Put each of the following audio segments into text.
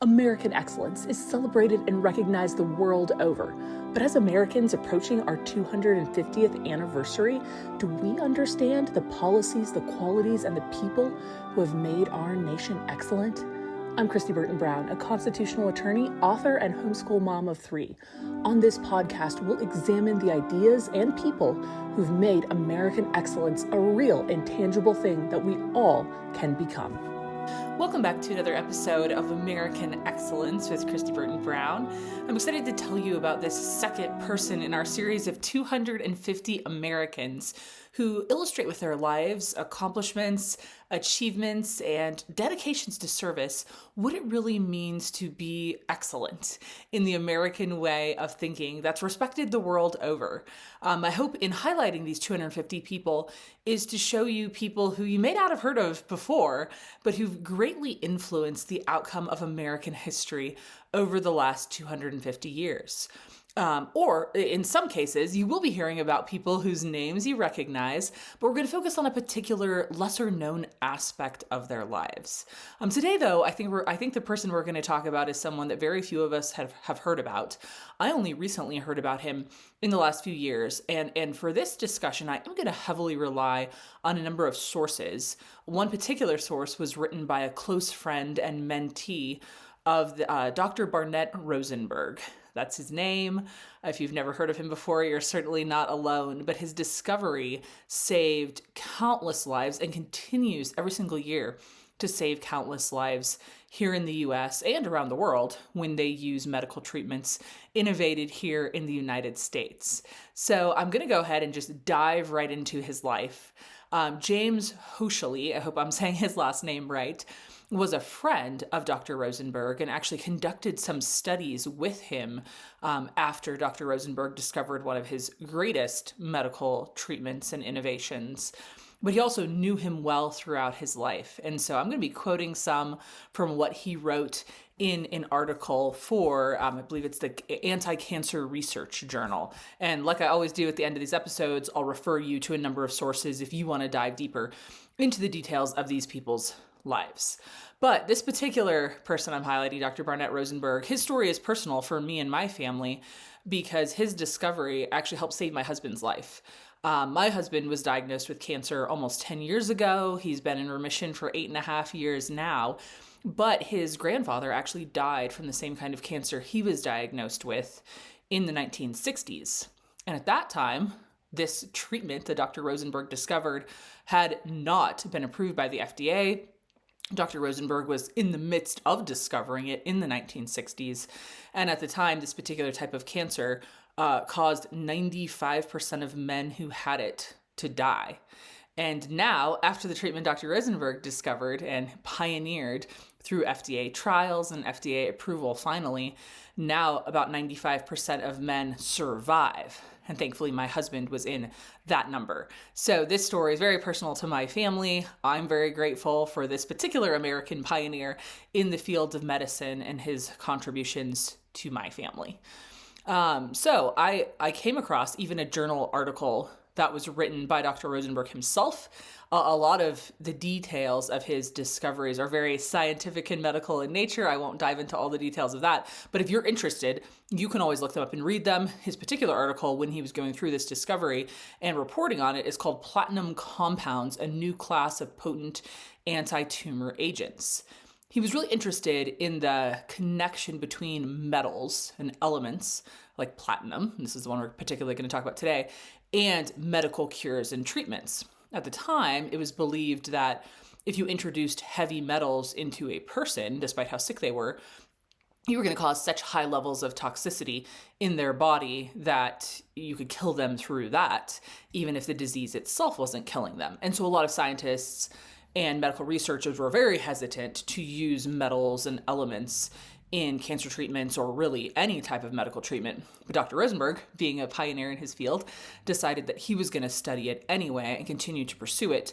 American excellence is celebrated and recognized the world over. But as Americans approaching our 250th anniversary, do we understand the policies, the qualities, and the people who have made our nation excellent? I'm Christy Burton Brown, a constitutional attorney, author, and homeschool mom of three. On this podcast, we'll examine the ideas and people who've made American excellence a real and tangible thing that we all can become. Welcome back to another episode of American Excellence with Christy Burton Brown. I'm excited to tell you about this second person in our series of 250 Americans who illustrate with their lives, accomplishments, achievements, and dedications to service what it really means to be excellent in the American way of thinking that's respected the world over. My hope in highlighting these 250 people is to show you people who you may not have heard of before, but who've greatly influenced the outcome of American history over the last 250 years. Or in some cases, you will be hearing about people whose names you recognize, but we're going to focus on a particular lesser known aspect of their lives. Today, though, I think the person we're going to talk about is someone that very few of us have heard about. I only recently heard about him in the last few years, and for this discussion, I am going to heavily rely on a number of sources. One particular source was written by a close friend and mentee of Dr. Barnett Rosenberg. That's his name. If you've never heard of him before, you're certainly not alone. But his discovery saved countless lives and continues every single year to save countless lives here in the US and around the world when they use medical treatments innovated here in the United States. So I'm going to go ahead and just dive right into his life. James Hochuli, I hope I'm saying his last name right, was a friend of Dr. Rosenberg and actually conducted some studies with him after Dr. Rosenberg discovered one of his greatest medical treatments and innovations. But he also knew him well throughout his life. And so I'm going to be quoting some from what he wrote in an article for, I believe it's the Anti-Cancer Research Journal. And like I always do at the end of these episodes, I'll refer you to a number of sources if you want to dive deeper into the details of these people's lives. But this particular person I'm highlighting, Dr. Barnett Rosenberg, his story is personal for me and my family because his discovery actually helped save my husband's life. My husband was diagnosed with cancer almost 10 years ago. He's been in remission for 8.5 years now, but his grandfather actually died from the same kind of cancer he was diagnosed with in the 1960s. And at that time, this treatment that Dr. Rosenberg discovered had not been approved by the FDA. Dr. Rosenberg was in the midst of discovering it in the 1960s. And at the time, this particular type of cancer caused 95% of men who had it to die. And now, after the treatment Dr. Rosenberg discovered and pioneered through FDA trials and FDA approval finally, now about 95% of men survive. And thankfully, my husband was in that number. So this story is very personal to my family. I'm very grateful for this particular American pioneer in the field of medicine and his contributions to my family. So I came across even a journal article that was written by Dr. Rosenberg himself. A lot of the details of his discoveries are very scientific and medical in nature. I won't dive into all the details of that, but if you're interested, you can always look them up and read them. His particular article, when he was going through this discovery and reporting on it, is called Platinum Compounds, a New Class of Potent Anti-Tumor Agents. He was really interested in the connection between metals and elements like platinum, and this is the one we're particularly going to talk about today, and medical cures and treatments. At the time, it was believed that if you introduced heavy metals into a person, despite how sick they were, you were going to cause such high levels of toxicity in their body that you could kill them through that, even if the disease itself wasn't killing them. And so a lot of scientists and medical researchers were very hesitant to use metals and elements in cancer treatments or really any type of medical treatment. But Dr. Rosenberg, being a pioneer in his field, decided that he was going to study it anyway and continue to pursue it.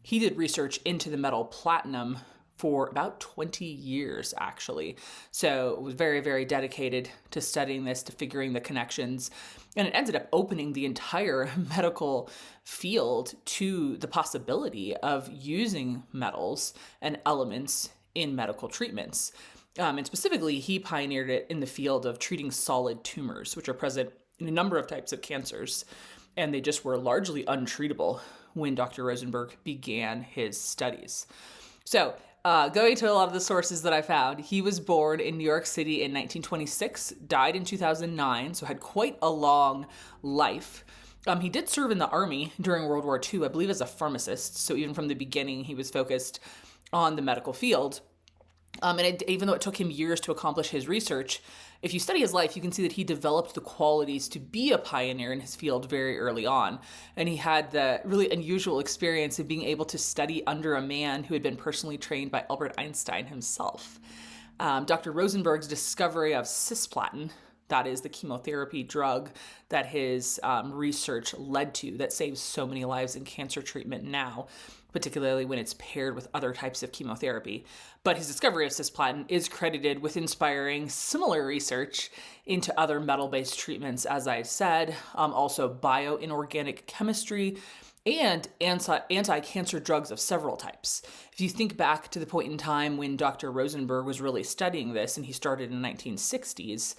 He did research into the metal platinum for about 20 years, actually. So was very, very dedicated to studying this, to figuring the connections. And it ended up opening the entire medical field to the possibility of using metals and elements in medical treatments. And specifically, he pioneered it in the field of treating solid tumors, which are present in a number of types of cancers. And they just were largely untreatable when Dr. Rosenberg began his studies. So, going to a lot of the sources that I found, he was born in New York City in 1926, died in 2009, so had quite a long life. He did serve in the Army during World War II, I believe as a pharmacist, so even from the beginning he was focused on the medical field. Even though it took him years to accomplish his research, if you study his life, you can see that he developed the qualities to be a pioneer in his field very early on. And he had the really unusual experience of being able to study under a man who had been personally trained by Albert Einstein himself. Dr. Rosenberg's discovery of cisplatin, that is the chemotherapy drug that his research led to, that saves so many lives in cancer treatment now, particularly when it's paired with other types of chemotherapy. But his discovery of cisplatin is credited with inspiring similar research into other metal-based treatments, as I said, also bioinorganic chemistry, and anti-cancer drugs of several types. If you think back to the point in time when Dr. Rosenberg was really studying this, and he started in the 1960s,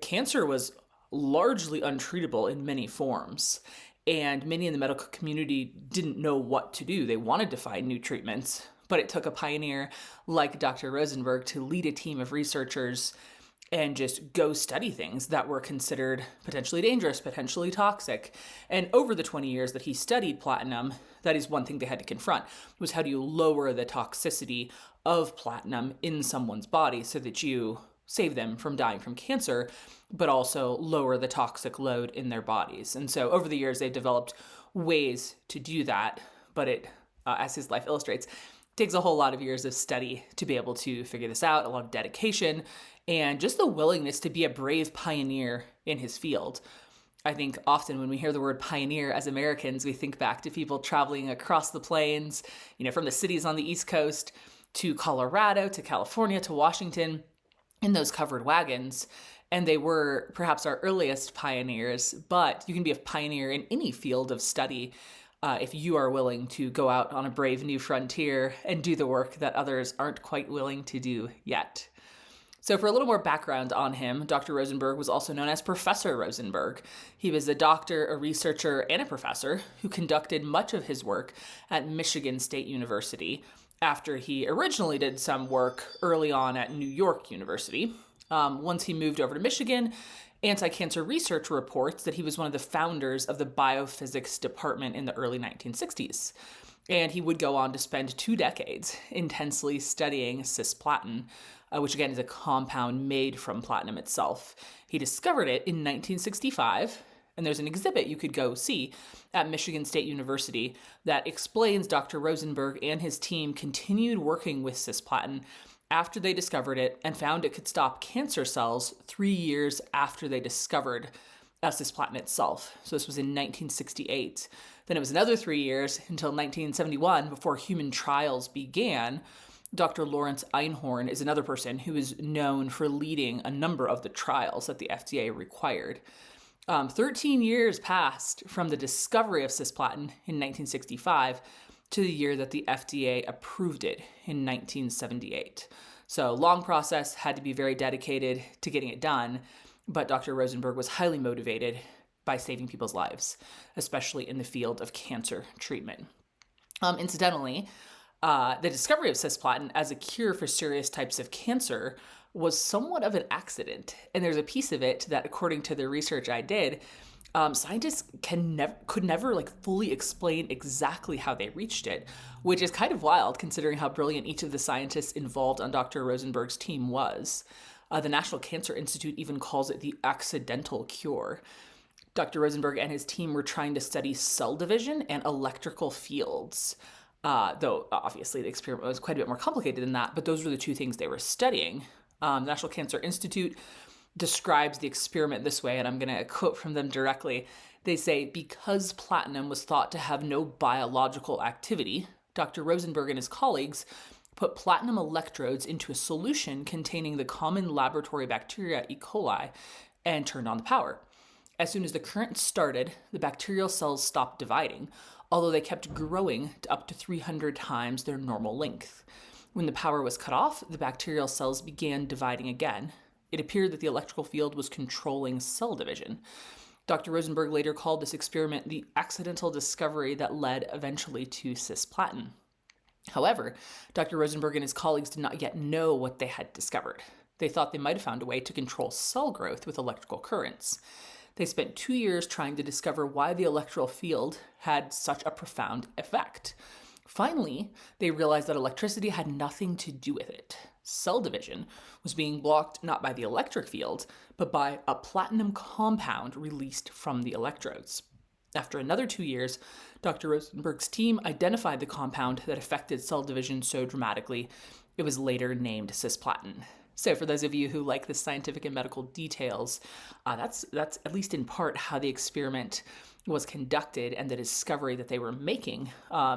cancer was largely untreatable in many forms. And many in the medical community didn't know what to do. They wanted to find new treatments, but it took a pioneer like Dr. Rosenberg to lead a team of researchers and just go study things that were considered potentially dangerous, potentially toxic. And over the 20 years that he studied platinum, that is one thing they had to confront, was how do you lower the toxicity of platinum in someone's body so that you save them from dying from cancer, but also lower the toxic load in their bodies. And so over the years, they've developed ways to do that, but it, as his life illustrates, takes a whole lot of years of study to be able to figure this out, a lot of dedication, and just the willingness to be a brave pioneer in his field. I think often when we hear the word pioneer as Americans, we think back to people traveling across the plains, from the cities on the East Coast to Colorado, to California, to Washington, in those covered wagons, and they were perhaps our earliest pioneers, but you can be a pioneer in any field of study if you are willing to go out on a brave new frontier and do the work that others aren't quite willing to do yet. So for a little more background on him, Dr. Rosenberg was also known as Professor Rosenberg. He was a doctor, a researcher, and a professor who conducted much of his work at Michigan State University, after he originally did some work early on at New York University. Once he moved over to Michigan, Anti-Cancer Research reports that he was one of the founders of the biophysics department in the early 1960s. And he would go on to spend 2 decades intensely studying cisplatin, which again is a compound made from platinum itself. He discovered it in 1965, and there's an exhibit you could go see at Michigan State University that explains Dr. Rosenberg and his team continued working with cisplatin after they discovered it and found it could stop cancer cells 3 years after they discovered cisplatin itself. So this was in 1968. Then it was another 3 years until 1971 before human trials began. Dr. Lawrence Einhorn is another person who is known for leading a number of the trials that the FDA required. 13 years passed from the discovery of cisplatin in 1965 to the year that the FDA approved it in 1978. So long process, had to be very dedicated to getting it done, but Dr. Rosenberg was highly motivated by saving people's lives, especially in the field of cancer treatment. Incidentally, the discovery of cisplatin as a cure for serious types of cancer was somewhat of an accident. And there's a piece of it that, according to the research I did, scientists could never fully explain exactly how they reached it, which is kind of wild considering how brilliant each of the scientists involved on Dr. Rosenberg's team was. The National Cancer Institute even calls it the accidental cure. Dr. Rosenberg and his team were trying to study cell division and electrical fields. Though obviously the experiment was quite a bit more complicated than that, but those were the two things they were studying. The National Cancer Institute describes the experiment this way, and I'm going to quote from them directly. They say, because platinum was thought to have no biological activity, Dr. Rosenberg and his colleagues put platinum electrodes into a solution containing the common laboratory bacteria E. coli and turned on the power. As soon as the current started, the bacterial cells stopped dividing, although they kept growing to up to 300 times their normal length. When the power was cut off, the bacterial cells began dividing again. It appeared that the electrical field was controlling cell division. Dr. Rosenberg later called this experiment the accidental discovery that led eventually to cisplatin. However, Dr. Rosenberg and his colleagues did not yet know what they had discovered. They thought they might have found a way to control cell growth with electrical currents. They spent 2 years trying to discover why the electrical field had such a profound effect. Finally, they realized that electricity had nothing to do with it. Cell division was being blocked not by the electric field, but by a platinum compound released from the electrodes. After another 2 years, Dr. Rosenberg's team identified the compound that affected cell division so dramatically, it was later named cisplatin. So for those of you who like the scientific and medical details, that's at least in part how the experiment was conducted and the discovery that they were making,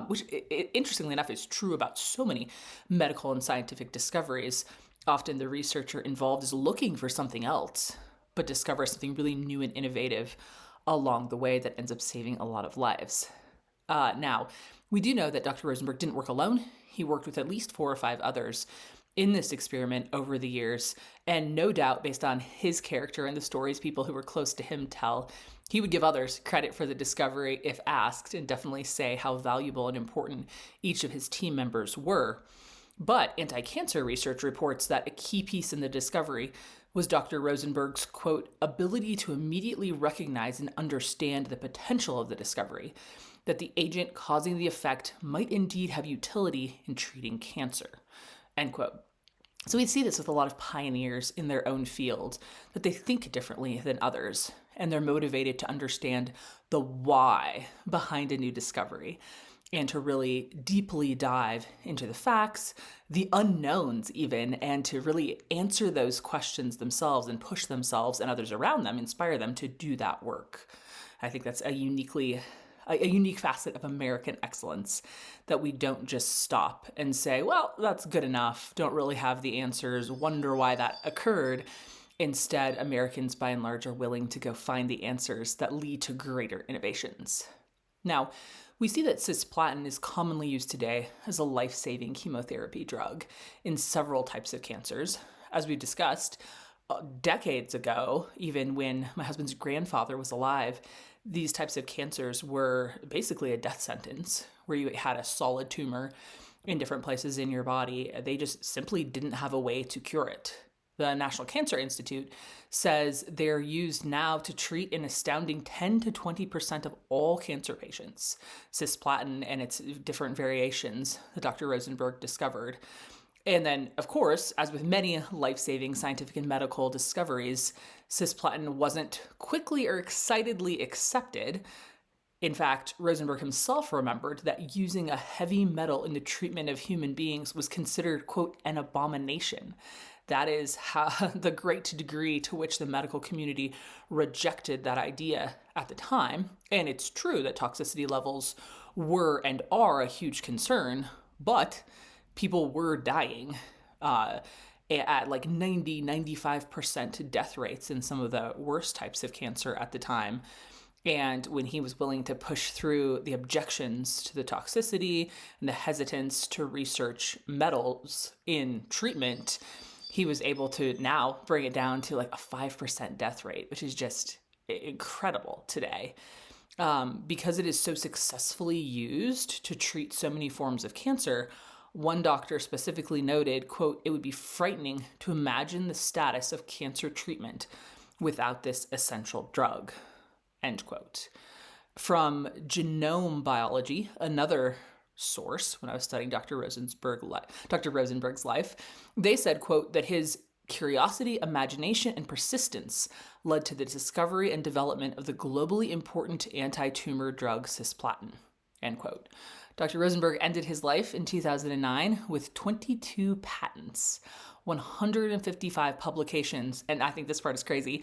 which interestingly enough is true about so many medical and scientific discoveries. Often the researcher involved is looking for something else, but discovers something really new and innovative along the way that ends up saving a lot of lives. Now, we do know that Dr. Rosenberg didn't work alone. He worked with at least 4 or 5 others in this experiment over the years, and no doubt based on his character and the stories people who were close to him tell, he would give others credit for the discovery if asked, and definitely say how valuable and important each of his team members were. But anti-cancer research reports that a key piece in the discovery was Dr. Rosenberg's, quote, ability to immediately recognize and understand the potential of the discovery, that the agent causing the effect might indeed have utility in treating cancer, end quote. So we see this with a lot of pioneers in their own field, that they think differently than others, and they're motivated to understand the why behind a new discovery, and to really deeply dive into the facts, the unknowns even, and to really answer those questions themselves and push themselves and others around them, inspire them to do that work. I think that's a unique facet of American excellence, that we don't just stop and say, well, that's good enough, don't really have the answers, wonder why that occurred. Instead, Americans by and large are willing to go find the answers that lead to greater innovations. Now, we see that cisplatin is commonly used today as a life-saving chemotherapy drug in several types of cancers. As we discussed, decades ago, even when my husband's grandfather was alive, these types of cancers were basically a death sentence, where you had a solid tumor in different places in your body. They just simply didn't have a way to cure it. The National Cancer Institute says they're used now to treat an astounding 10 to 20% of all cancer patients. Cisplatin and its different variations that Dr. Rosenberg discovered. And then, of course, as with many life-saving scientific and medical discoveries, cisplatin wasn't quickly or excitedly accepted. In fact, Rosenberg himself remembered that using a heavy metal in the treatment of human beings was considered, quote, an abomination. That is how the great degree to which the medical community rejected that idea at the time. And it's true that toxicity levels were and are a huge concern, but people were dying at like 95% death rates in some of the worst types of cancer at the time. And when he was willing to push through the objections to the toxicity and the hesitance to research metals in treatment, he was able to now bring it down to like a 5% death rate, which is just incredible today. Because it is so successfully used to treat so many forms of cancer, one doctor specifically noted, quote, it would be frightening to imagine the status of cancer treatment without this essential drug, end quote. From Genome Biology, another source, when I was studying Dr. Rosenberg's life, they said, quote, that his curiosity, imagination, and persistence led to the discovery and development of the globally important anti-tumor drug cisplatin, end quote. Dr. Rosenberg ended his life in 2009 with 22 patents, 155 publications, and I think this part is crazy,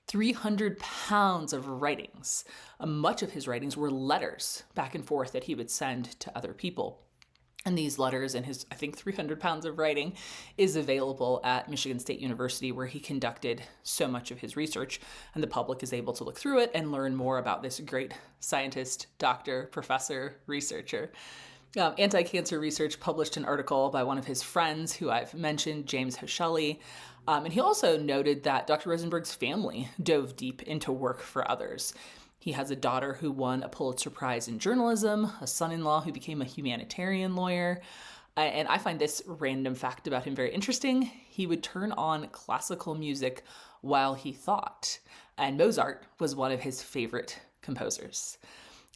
300 pounds of writings. Much of his writings were letters back and forth that he would send to other people. And these letters and his, I think, 300 pounds of writing is available at Michigan State University, where he conducted so much of his research, and the public is able to look through it and learn more about this great scientist, doctor, professor, researcher. Anti-cancer research published an article by one of his friends who I've mentioned, James Hoshelley. And he also noted that Dr. Rosenberg's family dove deep into work for others. He has a daughter who won a Pulitzer Prize in journalism, a son-in-law who became a humanitarian lawyer. And I find this random fact about him very interesting. He would turn on classical music while he thought, and Mozart was one of his favorite composers.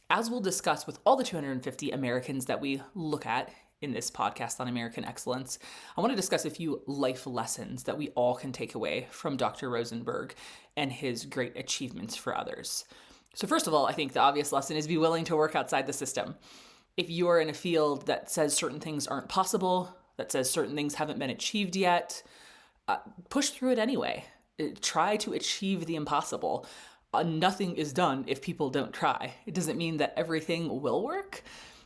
As we'll discuss with all the 250 Americans that we look at in this podcast on American excellence, I want to discuss a few life lessons that we all can take away from Dr. Rosenberg and his great achievements for others. So first of all, I think the obvious lesson is be willing to work outside the system. If you are in a field that says certain things aren't possible, that says certain things haven't been achieved yet, push through it anyway. Try to achieve the impossible. Nothing is done if people don't try. It doesn't mean that everything will work,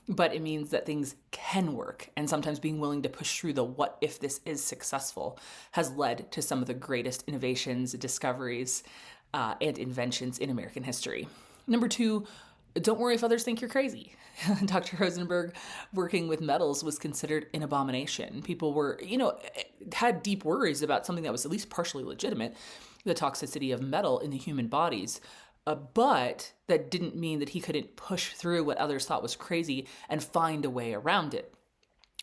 but it means that things can work. And sometimes being willing to push through the what if this is successful has led to some of the greatest innovations, discoveries, and inventions in American history. Number two, don't worry if others think you're crazy. Dr. Rosenberg working with metals was considered an abomination. People were, had deep worries about something that was at least partially legitimate, the toxicity of metal in the human bodies. But that didn't mean that he couldn't push through what others thought was crazy and find a way around it.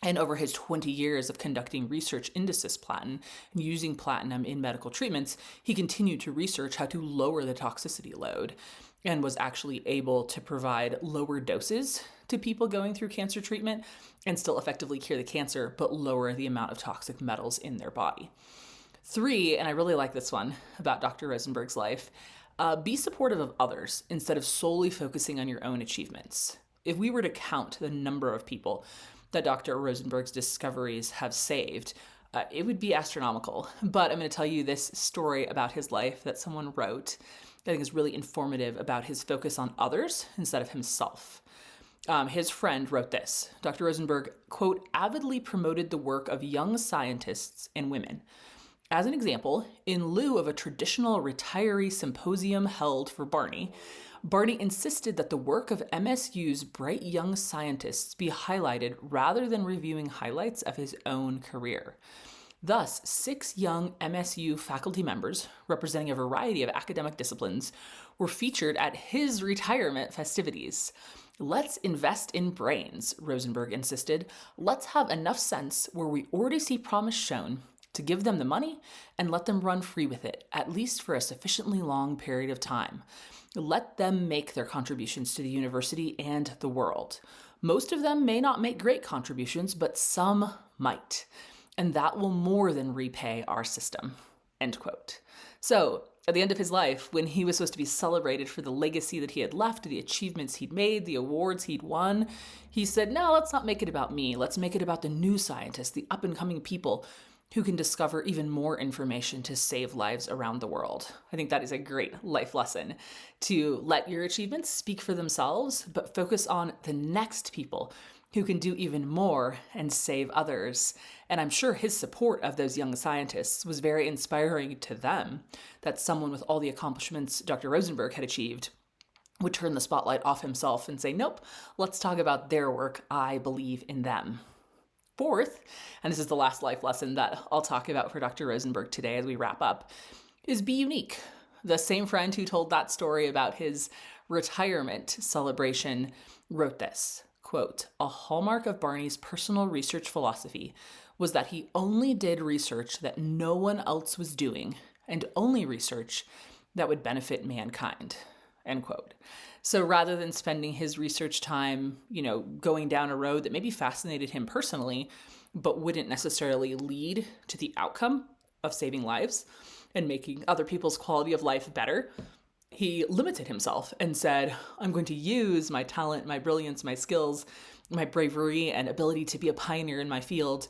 And over his 20 years of conducting research into cisplatin and using platinum in medical treatments, he continued to research how to lower the toxicity load and was actually able to provide lower doses to people going through cancer treatment and still effectively cure the cancer, but lower the amount of toxic metals in their body. 3, and I really like this one about Dr. Rosenberg's life, be supportive of others instead of solely focusing on your own achievements. If we were to count the number of people that Dr. Rosenberg's discoveries have saved, it would be astronomical. But I'm going to tell you this story about his life that someone wrote that I think is really informative about his focus on others instead of himself. His friend wrote this. Dr. Rosenberg, quote, avidly promoted the work of young scientists and women. As an example, in lieu of a traditional retiree symposium held for Barney insisted that the work of MSU's bright young scientists be highlighted rather than reviewing highlights of his own career. Thus, 6 young MSU faculty members, representing a variety of academic disciplines, were featured at his retirement festivities. Let's invest in brains, Rosenberg insisted. Let's have enough sense where we already see promise shown to give them the money and let them run free with it, at least for a sufficiently long period of time. Let them make their contributions to the university and the world. Most of them may not make great contributions, but some might. And that will more than repay our system, end quote. So at the end of his life, when he was supposed to be celebrated for the legacy that he had left, the achievements he'd made, the awards he'd won, he said, no, let's not make it about me. Let's make it about the new scientists, the up and coming people who can discover even more information to save lives around the world. I think that is a great life lesson, to let your achievements speak for themselves, but focus on the next people who can do even more and save others. And I'm sure his support of those young scientists was very inspiring to them, that someone with all the accomplishments Dr. Rosenberg had achieved would turn the spotlight off himself and say, nope, let's talk about their work. I believe in them. 4th, and this is the last life lesson that I'll talk about for Dr. Rosenberg today as we wrap up, is be unique. The same friend who told that story about his retirement celebration wrote this, quote, a hallmark of Barney's personal research philosophy was that he only did research that no one else was doing and only research that would benefit mankind, end quote. So rather than spending his research time, going down a road that maybe fascinated him personally, but wouldn't necessarily lead to the outcome of saving lives and making other people's quality of life better, he limited himself and said, I'm going to use my talent, my brilliance, my skills, my bravery, and ability to be a pioneer in my field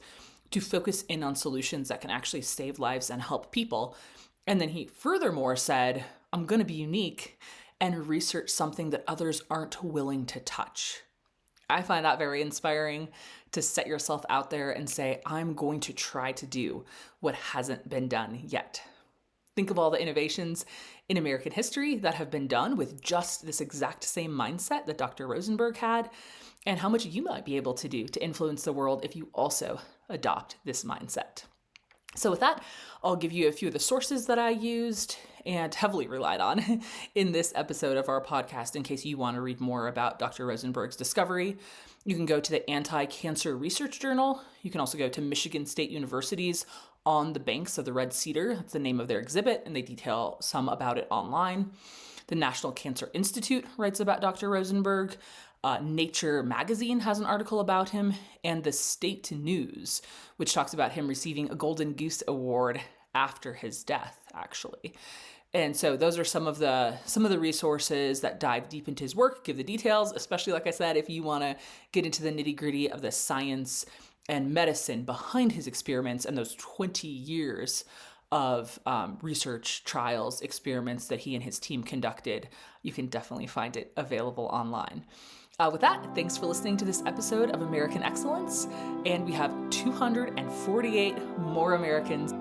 to focus in on solutions that can actually save lives and help people. And then he furthermore said, I'm going to be unique and research something that others aren't willing to touch. I find that very inspiring, to set yourself out there and say, I'm going to try to do what hasn't been done yet. Think of all the innovations in American history that have been done with just this exact same mindset that Dr. Rosenberg had. and how much you might be able to do to influence the world if you also adopt this mindset. So with that, I'll give you a few of the sources that I used and heavily relied on in this episode of our podcast in case you want to read more about Dr. Rosenberg's discovery. You can go to the Anti-Cancer Research Journal. You can also go to Michigan State University's On the Banks of the Red Cedar. That's the name of their exhibit, and they detail some about it online. The National Cancer Institute writes about Dr. Rosenberg. Nature magazine has an article about him, and the State News, which talks about him receiving a Golden Goose Award after his death, actually. And so those are some of the resources that dive deep into his work, give the details, especially, like I said, if you want to get into the nitty-gritty of the science and medicine behind his experiments and those 20 years of research, trials, experiments that he and his team conducted. You can definitely find it available online. With that, thanks for listening to this episode of American Excellence, and we have 248 more Americans